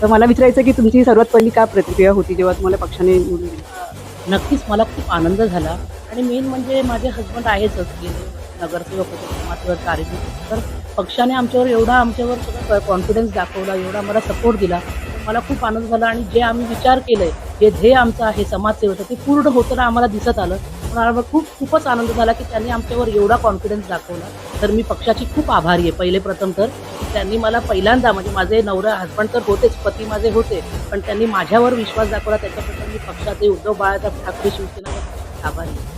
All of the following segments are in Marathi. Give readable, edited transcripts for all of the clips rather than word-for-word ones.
तर मला विचारायचं की तुमची सर्वात पहिली काय प्रतिक्रिया होती जेव्हा तुम्हाला पक्षाने निवडून दिलं? नक्कीच मला खूप आनंद झाला आणि मेन म्हणजे माझे हसबंड आहेच गेले नगरसेवक होते, समाजसेवक कार्यकर्ते. तर पक्षाने आमच्यावर सगळं कॉन्फिडन्स दाखवला, एवढा मला सपोर्ट दिला. मला खूप आनंद झाला आणि जे आम्ही विचार केलंय, जे ध्येय आमचं आहे समाजसेवेचं, ते पूर्ण होताना आम्हाला दिसत आलं. मला खूपच आनंद झाला की त्यांनी आमच्यावर एवढा कॉन्फिडन्स दाखवला. तर मी पक्षाची खूप आभारी आहे. पहिले प्रथम तर त्यांनी मला पहिल्यांदा, म्हणजे माझे नवरा हसबंड तर होतेच, पती माझे होते, पण त्यांनी माझ्यावर विश्वास दाखवला. त्याच्याबद्दल मी पक्षाचे उद्धव बाळासाहेब ठाकरे शिवसेनेवर आभारी आहे.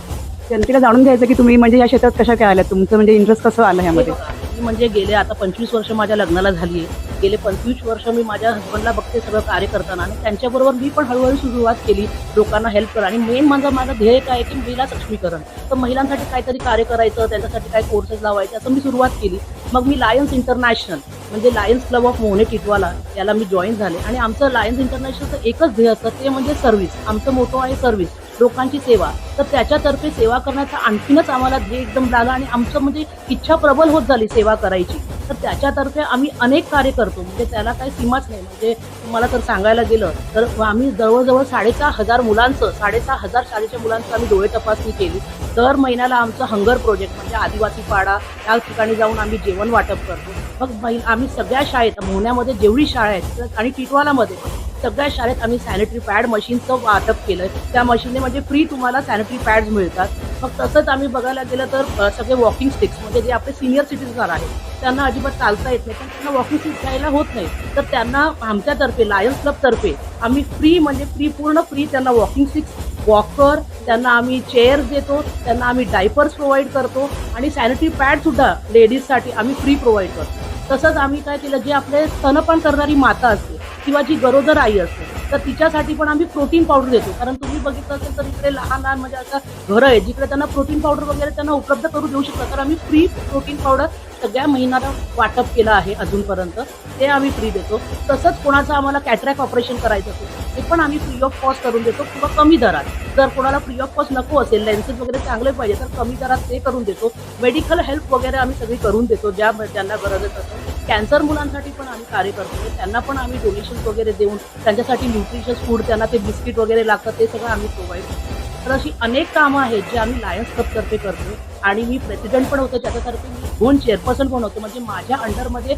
जनतेला जाणून घ्यायचं की तुम्ही म्हणजे या क्षेत्रात कशा काय आल्या, तुमचं म्हणजे इंटरेस्ट कसं आलं ह्यामध्ये? मी म्हणजे गेले आता 25 वर्ष माझ्या लग्नाला झाली आहे. गेले 25 वर्ष मी माझ्या हसबंडला बघते सगळं कार्य करताना, आणि त्यांच्याबरोबर मी पण हळूहळू सुरुवात केली लोकांना हेल्प करा. आणि मेन म्हणजे माझं ध्येय काय आहे की महिला सक्षमीकरण. तर महिलांसाठी काहीतरी कार्य करायचं, त्यांच्यासाठी काही कोर्सेस लावायचे, असं मी सुरुवात केली. मग मी लायन्स इंटरनॅशनल, म्हणजे लायन्स क्लब ऑफ मोहने टिटवाला, याला मी जॉईन झाले. आणि आमचं लायन्स इंटरनॅशनलचं एकच ध्येय असतं, ते म्हणजे सर्व्हिस. आमचं मोठं आहे सर्व्हिस, लोकांची सेवा. तर त्याच्यातर्फे सेवा करण्याचा आणखीनच आम्हाला ध्येय एकदम लागला आणि आमचं म्हणजे इच्छा प्रबल होत झाली सेवा करायची. तर त्याच्यातर्फे आम्ही अनेक कार्य करतो, म्हणजे त्याला काही सीमाच नाही. म्हणजे तुम्हाला तर सांगायला गेलं तर आम्ही जवळजवळ 6,500 मुलांचं, 6,500 शाळेच्या मुलांचं आम्ही डोळे तपासणी केली. दर महिन्याला आमचं हंगर प्रोजेक्ट, म्हणजे आदिवासी पाडा त्या ठिकाणी जाऊन आम्ही जेवण वाटप करतो. मग आम्ही सगळ्या शाळेत, मोहण्यामध्ये जेवढी शाळा आहेत आणि टिटवालामध्ये सगळ्या शाळेत आम्ही सॅनिटरी पॅड मशीनचं वाटप केलंय. त्या मशीनने म्हणजे फ्री तुम्हाला सॅनिटरी पॅड्स मिळतात. मग तसंच आम्ही बघायला गेलं तर सगळे वॉकिंग स्टिक्स, म्हणजे जे आपले सिनियर सिटीजन आहेत त्यांना अजिबात चालता येत नाही, पण त्यांना वॉकिंग स्टिक्स घ्यायला होत नाही, तर त्यांना आमच्यातर्फे लायन्स क्लबतर्फे आम्ही फ्री, म्हणजे पूर्ण फ्री त्यांना वॉकिंग स्टिक्स, वॉकर, त्यांना आम्ही चेअर्स देतो, त्यांना आम्ही डायपर्स प्रोव्हाइड करतो आणि सॅनिटरी पॅड सुद्धा लेडीजसाठी आम्ही फ्री प्रोव्हाइड करतो. तसंच आम्ही काय केलं, जे आपले स्तनपान करणारी माता असते किंवा जी गरोदर आई असते, तर तिच्यासाठी पण आम्ही प्रोटीन पावडर देतो. कारण तुम्ही बघितलं असेल तर इकडे लहान लहान म्हणजे असं घरं आहे जिकडे त्यांना प्रोटीन पावडर वगैरे त्यांना उपलब्ध करून देऊ शकतात. तर आम्ही फ्री प्रोटीन पावडर सगळ्या महिन्याला वाटप केलं आहे अजूनपर्यंत, ते आम्ही फ्री देतो. तसंच कोणाचं आम्हाला कॅटरॅक्ट ऑपरेशन करायचं असेल ते पण आम्ही फ्री ऑफ कॉस्ट करून देतो किंवा कमी दरात. जर कोणाला फ्री ऑफ कॉस्ट नको असेल, लेन्सेस वगैरे चांगले पाहिजे, तर कमी दरात ते करून देतो. मेडिकल हेल्प वगैरे आम्ही सगळी करून देतो ज्यांना गरज असेल. कॅन्सर मुलांसाठी पण आम्ही कार्य करतो, त्यांना पण आम्ही डोनेशन्स वगैरे देऊन त्यांच्यासाठी न्यूट्रिशियस फूड, त्यांना ते बिस्किट वगैरे लागतात, ते सगळं आम्ही प्रोव्हाइड करतो. तर अशी अनेक कामं आहेत जे आम्ही लायन्स क्लबतर्फे करतो. आणि मी प्रेसिडेंट पण होते, त्याच्यातर्फे मी 2 चेअरपर्सन पण होते. म्हणजे माझ्या अंडरमध्ये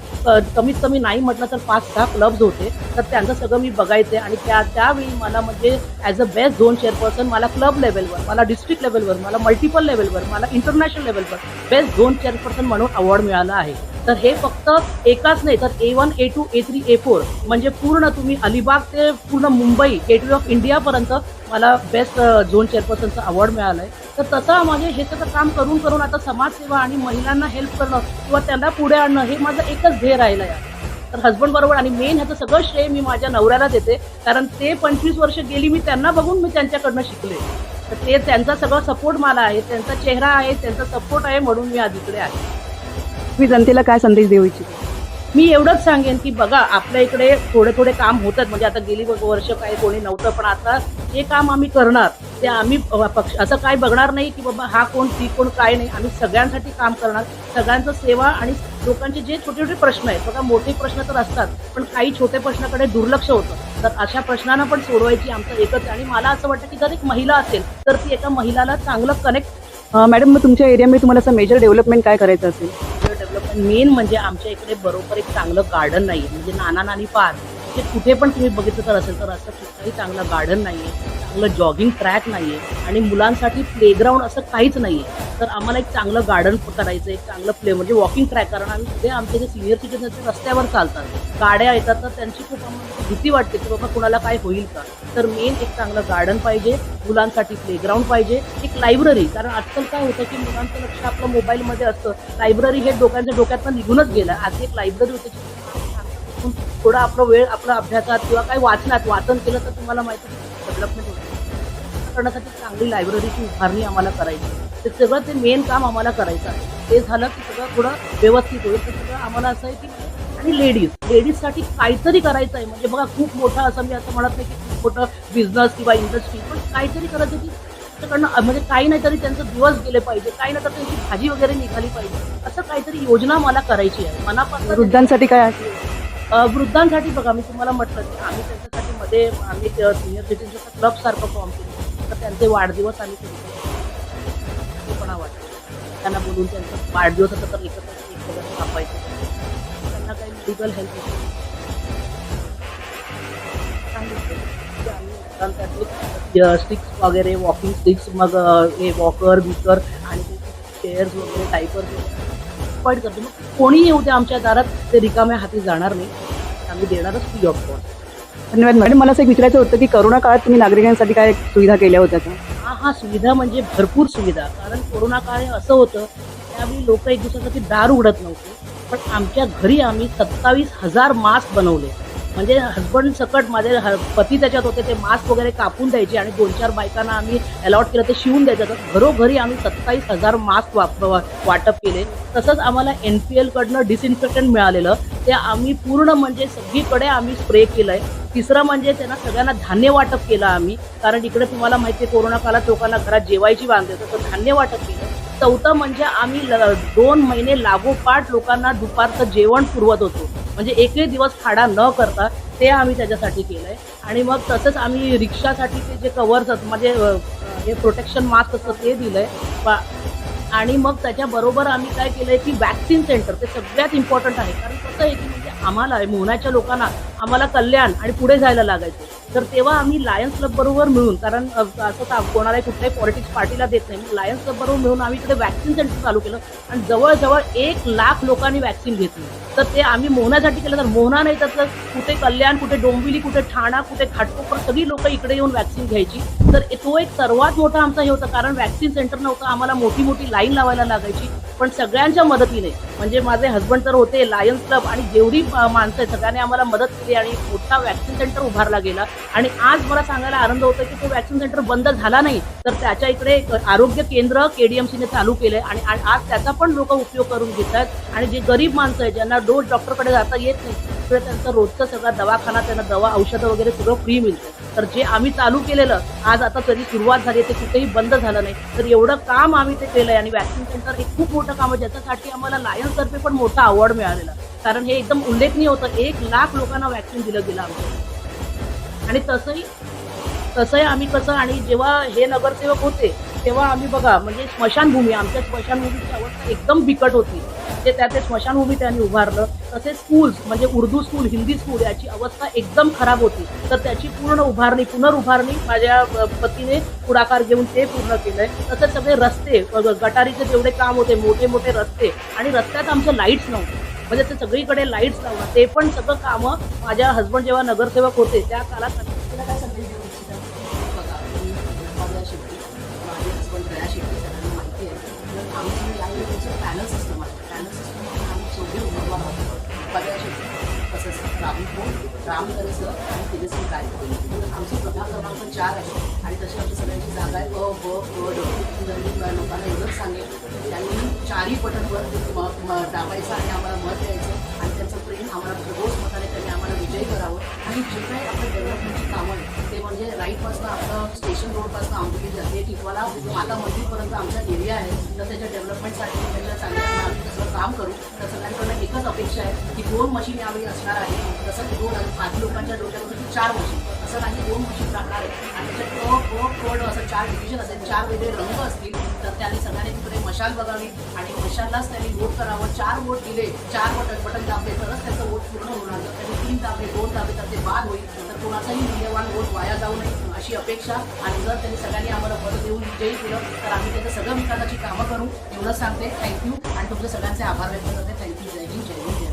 कमीत कमी नाही म्हटलं तर 5-6 क्लब्स होते. तर त्यांचं सगळं मी बघायचे. आणि त्यावेळी मला म्हणजे as a best zone chairperson मला क्लब लेवलवर, मला डिस्ट्रिक्ट लेवलवर, मला मल्टिपल लेवलवर, मला इंटरनॅशनल लेवलवर बेस्ट झोन चेअरपर्सन म्हणून अवॉर्ड मिळाला आहे. तर हे फक्त एकाच नाही, तर A1, A2, A3, A4 म्हणजे पूर्ण तुम्ही अलिबाग ते पूर्ण मुंबई, गेटवे ऑफ इंडियापर्यंत मला बेस्ट झोन चेअरपर्सनचा अवॉर्ड मिळाला आहे. तर तसं म्हणजे हे सगळं काम करून करून आता समाजसेवा आणि महिलांना हेल्प करणं किंवा त्यांना पुढे आणणं हे माझं एकच ध्येय राहिलं आहे. तर हसबंड बरोबर, आणि मेन ह्याचं सगळं श्रेय मी माझ्या नवऱ्याला देते, कारण ते 25 वर्ष गेली मी त्यांना बघून मी त्यांच्याकडनं शिकले. तर ते त्यांचा सगळा सपोर्ट मला आहे, त्यांचा चेहरा आहे, त्यांचा सपोर्ट आहे, म्हणून मी आज इकडे आहे. तुम्ही जनतेला काय संदेश देऊ इच्छिता? मी एवढंच सांगेन की बघा, आपल्या इकडे थोडे थोडे काम होतात, म्हणजे आता गेली वर्ष काही कोणी नव्हतं, पण आता जे काम आम्ही करणार ते आम्ही असं काय बघणार नाही की बाबा हा कोण ती कोण, काय नाही. आम्ही सगळ्यांसाठी काम करणार, सगळ्यांचं सेवा. आणि लोकांचे जे छोटे छोटे प्रश्न आहेत बघा, मोठे प्रश्न तर असतात पण काही छोटे प्रश्नाकडे दुर्लक्ष होतं, तर अशा प्रश्नांना पण सोडवायची आमचं एकच आहे. आणि मला असं वाटतं की जर एक महिला असेल तर ती एका महिलाला चांगलं कनेक्ट. मॅडम, मग तुमच्या एरियामध्ये तुम्हाला असं मेजर डेव्हलपमेंट काय करायचं असेल? डेव्हलपमेंट मेन म्हणजे आमच्या इकडे बरोबर एक चांगलं गार्डन नाही आहे. म्हणजे नाना नानी पार्क, जे कुठे पण तुम्ही बघितलं तर असेल, तर असं कुठलाही चांगलं गार्डन नाही आहे, चांगलं जॉगिंग ट्रॅक नाही आहे, आणि मुलांसाठी प्लेग्राऊंड असं काहीच नाही आहे. तर आम्हाला एक चांगलं गार्डन करायचं, एक चांगलं म्हणजे वॉकिंग ट्रॅक. कारण आम्ही सगळे आमचे जे सिनियर सिटीजन ते रस्त्यावर चालतात, गाड्या येतात, तर त्यांची खूप आम्हाला भीती वाटते की बाबा कुणाला काय होईल का. तर मेन एक चांगलं गार्डन पाहिजे, मुलांसाठी प्लेग्राऊंड पाहिजे, एक लायब्ररी. कारण आजकाल काय होतं की मुलांचं लक्ष आपलं मोबाईलमध्ये असतं, लायब्ररी हे डोक्यातनं निघूनच गेलं. आज एक लायब्ररी होती, थोडा आपला वेळ आपला अभ्यासात किंवा काही वाचन केलं तर तुम्हाला माहिती डेव्हलपमेंट होते. करण्यासाठी चांगली लायब्ररीची उभारणी आम्हाला करायची. ते सगळं ते मेन काम आम्हाला करायचं आहे. ते झालं की सगळं थोडं व्यवस्थित होईल. तर सगळं आम्हाला असं आहे की, आणि लेडीजसाठी काहीतरी करायचं आहे. म्हणजे बघा, खूप मोठं असं मी असं म्हणत नाही की खूप मोठं बिझनेस किंवा इंडस्ट्री, पण काहीतरी करायचं की त्याच्याकडनं म्हणजे काही नाही तरी त्यांचं दिवस गेले पाहिजे, काही नाही तर त्यांची भाजी वगैरे निघाली पाहिजे, असं काहीतरी योजना मला करायची आहे मनापासून. वृद्धांसाठी काय आहे? वृद्धांसाठी बघा मी तुम्हाला म्हटलं की आम्ही त्यांच्यासाठी मध्ये आम्ही सिनियर सिटीजनचा क्लब सारखं फॉर्म केलं, तर त्यांचे वाढदिवस आम्ही पण वाटतो त्यांना बोलून त्यांचा वाढदिवस होता तर एकत्र कापायचं, त्यांना काही मेडिकल हेल्थ स्टिक्स वगैरे वॉकिंग स्टिक्स, मग हे वॉकर बिकर आणि चेअर्स वगैरे डायपर्स वगैरे प्रोव्हाइड करतो. मग कोणीही येऊ द्या आमच्या दारात, ते रिकाम्या हाती जाणार नाही, आम्ही देणारच फ्री ऑफ कॉस्ट. धन्यवाद मॅडम. मला असं एक विचारायचं होतं की कोरोना काळात तुम्ही नागरिकांसाठी काय सुविधा केल्या होत्या का? हा सुविधा म्हणजे भरपूर सुविधा. कारण कोरोना काळ असं होतं त्यावेळी लोक एक दिवसासाठी दार उघडत नव्हते, पण आमच्या घरी आम्ही 27,000 मास्क बनवले. म्हणजे हजबंड सकट माझे पती त्याच्यात होते, ते मास्क वगैरे कापून द्यायचे आणि 2-4 बायकांना आम्ही अलॉट केलं ते शिवून द्यायचं. तर घरोघरी आम्ही 27,000 मास्क वाटप केले. तसंच आम्हाला NPL कडनं डिसइन्फेक्टंट मिळालेलं, ते आम्ही पूर्ण म्हणजे सगळीकडे आम्ही स्प्रे केलंय. तिसरं म्हणजे त्यांना सगळ्यांना धान्य वाटप केलं आम्ही, कारण इकडे तुम्हाला माहिती आहे कोरोना काळात लोकांना घरात जेवायची बांधली होती, तर धान्य वाटप केलं. चौथं म्हणजे आम्ही 2 महिने लागोपाठ लोकांना दुपारचं जेवण पुरवत होतो, म्हणजे एकही दिवस खाडा न करता ते आम्ही त्याच्यासाठी केलंय. आणि मग तसंच आम्ही रिक्षासाठी ते जे कव्हर्स म्हणजे हे प्रोटेक्शन मास्क असतं ते दिलंय. आणि मग त्याच्याबरोबर आम्ही काय केलंय की वॅक्सिन सेंटर, ते सगळ्यात इम्पॉर्टंट आहे. कारण कसं आहे की म्हणजे आम्हाला मोहनाच्या लोकांना आम्हाला कल्याण आणि पुढे जायला लागायचं, तर तेव्हा आम्ही लायन्स क्लब बरोबर मिळून, कारण असं कोणालाही कुठल्याही पॉलिटिक्स पार्टीला देत नाही, मग लायन्स क्लब बरोबर मिळून आम्ही इकडे वॅक्सिन सेंटर चालू केलं आणि जवळजवळ 1 लाख लोकांनी वॅक्सिन घेतली. तर ते आम्ही मोहनासाठी केलं. तर मोहना नाही तर कुठे कल्याण, कुठे डोंबिवली, कुठे ठाणा, कुठे घाटकोपर सगळी लोक इकडे येऊन वॅक्सिन घ्यायची. तर तो एक सर्वात मोठा आमचा हे होता, कारण वॅक्सिन सेंटर नव्हतं, आम्हाला मोठी लाईन लावायला लागायची. पण सगळ्यांच्या मदतीने, म्हणजे माझे हजबंड तर होते, लायन्स क्लब आणि जेवढी माणसं आहेत सगळ्यांनी आम्हाला मदत केली आणि मोठा वॅक्सिन सेंटर उभारला गेला. आणि आज मला सांगायला आनंद होतो की तो वॅक्सिन सेंटर बंद झाला नाही, तर त्याच्या इकडे आरोग्य केंद्र KDMCने चालू केलंय आणि आज त्याचा पण लोक उपयोग करून घेतात. आणि जे गरीब माणसं आहेत ज्यांना रोज डॉक्टरकडे जाता येत नाही, तर त्यांचं रोजचं सगळा दवाखाना, त्यांना दवा औषधं वगैरे सगळं फ्री मिळतं. तर जे आम्ही चालू केलेलं आज आता तरी सुरुवात झाली, ते कुठेही बंद झालं नाही. तर एवढं काम आम्ही ते केलंय आणि वॅक्सिन सेंटर हे खूप मोठं काम आहे, ज्याच्यासाठी आम्हाला लायन्सतर्फे पण मोठा अवॉर्ड मिळालेला, कारण हे एकदम उल्लेखनीय होतं. 1 लाख लोकांना वॅक्सिन दिलं गेलं आमचं. आणि तसंही आम्ही कसं, आणि जेव्हा हे नगरसेवक होते तेव्हा आम्ही बघा म्हणजे स्मशानभूमी, आमच्या स्मशानभूमीची अवस्था एकदम बिकट होती, म्हणजे त्या ते स्मशानभूमी त्यांनी उभारलं. तसेच स्कूल्स म्हणजे उर्दू स्कूल, हिंदी स्कूल याची अवस्था एकदम खराब होती, तर त्याची पूर्ण पुनरुभारणी माझ्या पतीने पुढाकार घेऊन ते पूर्ण केलंय. तसेच सगळे रस्ते, गटारीचे जेवढे काम होते, मोठे रस्ते, आणि रस्त्यात आमचे लाईट्स नव्हते, म्हणजे ते सगळीकडे लाईट्स लावणं, ते पण सगळं कामं माझ्या हजबंड जेव्हा नगरसेवक होते त्या काळात. काय संदेश देऊ इच्छिता? बघा, मी माझ्या शेट्टी, माझे हजबंड दया शेट्टी, सगळ्यांना माहिती आहे. तर आमचं यावेळी तुमचं पॅनल सिस्टम आहे. पॅनल सिस्टममध्ये आम्ही 4 उमेदवार आहोत. दया शेट्टी, तसंच राहुल खोत, राम करे सर आणि तेजस्वी गायकवाड. तर आमचे प्रभाग क्रमांक 4 आहे आणि तशी आमची सगळ्यांची जागा आहे अ, ब, क, ड. तर मी लोकांना एवढंच सांगेन की त्यांनी 4ही बटनवर दाबायचं आणि आम्हाला मत द्यायचं आणि त्यांचं प्रेम आम्हाला भरघोस मताने त्यांनी आम्हाला विजयी करावं. आणि जे काही आपलं डेव्हलपमेंटची कामं आहे ते म्हणजे राईटपासून आपलं स्टेशन रोडपासून आंबोली जाते टिकवाला माता मंदिरपर्यंत आमचा एरिया आहे. तर त्याच्या डेव्हलपमेंटसाठी त्यांना चांगल्या आम्ही तसं काम करू. तर सगळ्यांकडनं एकच अपेक्षा आहे की 2 मशीन यावेळी असणार आहे. तसं 2 आणि 5 लोकांच्या डोक्यामध्ये 4 मशीन, असं नाही 2 मशीन लागणार आहे. आणि त्याच्यात कोड असं 4 डिव्हिजन असेल, 4 वेगळे रंग असतील. तर त्यांनी सगळ्यांनी तिकडे मशाल बघावी आणि मशाललाच त्यांनी वोट करावं. 4 वोट दिले, 4 बटन दाबले तरच त्याचं वोट पूर्ण होणार. जर त्यांनी 3 दाबले, 2 दाबले तर ते बाद होईल. तर कोणाचाही मूल्यवान वोट वाया जाऊ नये अशी अपेक्षा. आणि जर त्यांनी सगळ्यांनी आम्हाला मत देऊन विजयी केलं तर आम्ही त्याचं सगळं विकासाची कामं करू, एवढं सांगते. थँक्यू आणि तुमच्या सगळ्यांचे आभार व्यक्त करते. थँक्यू. जय हिंद, जय हिंद.